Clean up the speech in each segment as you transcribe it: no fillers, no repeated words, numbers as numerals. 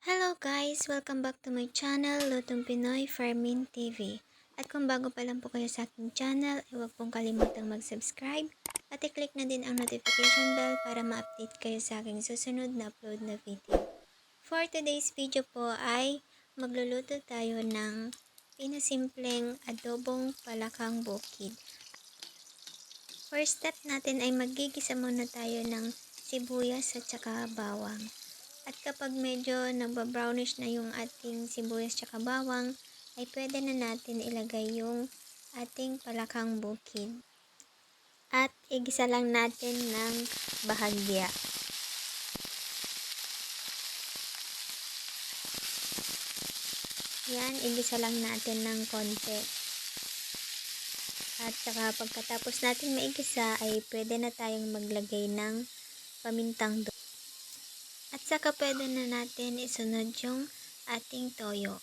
Hello guys! Welcome back to my channel, Lutong Pinoy Farming TV. At kung bago pa lang po kayo sa aking channel, huwag pong kalimutang mag-subscribe at i-click na din ang notification bell para ma-update kayo sa aking susunod na upload na video. For today's video po ay magluluto tayo ng pinasimpleng adobong palakang bukid. First step natin ay magigisa muna tayo ng sibuyas at saka bawang. At kapag medyo nagba-brownish na yung ating sibuyas tsaka bawang, ay pwede na natin ilagay yung ating palakang bukid. At igisa lang natin ng bahagya. Yan, igisa lang natin ng konti. At saka pagkatapos natin maigisa, ay pwede na tayong maglagay ng pamintang doon. At saka pwede na natin isunod yung ating toyo.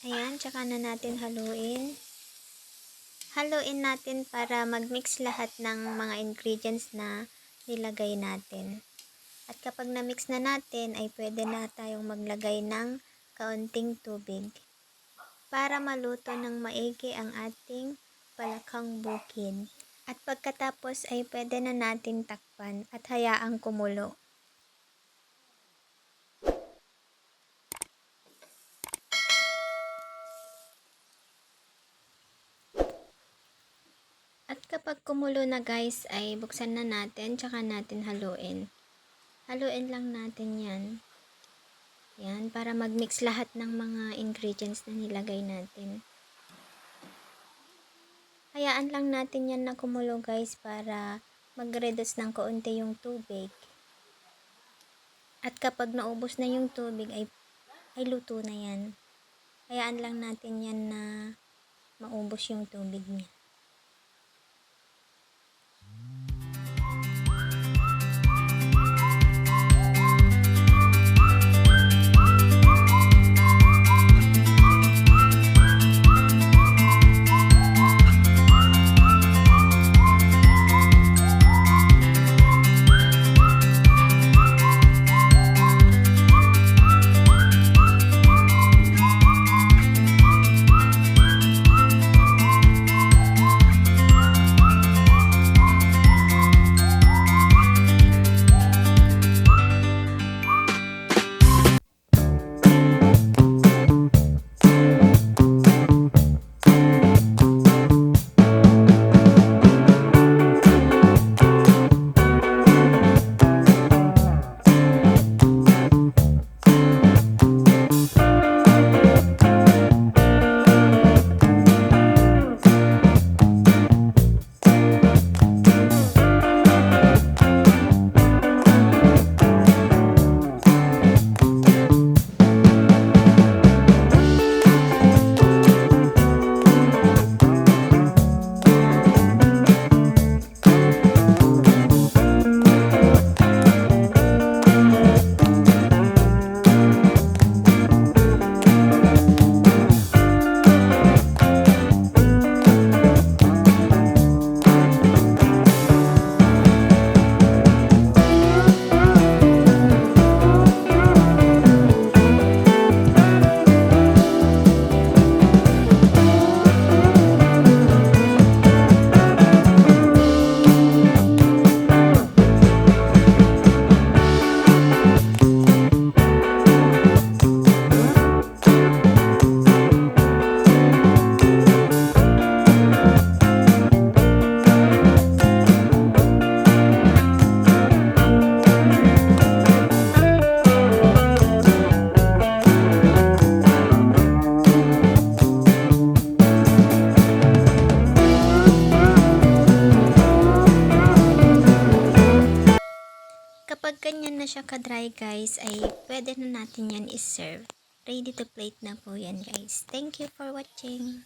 Ayan, tsaka na natin haluin. Haluin natin para mag-mix lahat ng mga ingredients na nilagay natin. At kapag na-mix na natin, ay pwede na tayong maglagay ng kaunting tubig para maluto ng maigi ang ating palakang bukid. At pagkatapos ay pwede na natin takpan at hayaang kumulo. At kapag kumulo na guys, ay buksan na natin, tsaka natin haluin. Haluin lang natin yan. Yan, para mag-mix lahat ng mga ingredients na nilagay natin. Hayaan lang natin yan na kumulo guys, para mag-reduce ng kaunti yung tubig. At kapag naubos na yung tubig, ay luto na yan. Hayaan lang natin yan na maubos yung tubig niya. Kapag ganyan na siya ka-dry guys, ay pwede na natin yan i-serve. Ready to plate na po yan guys. Thank you for watching.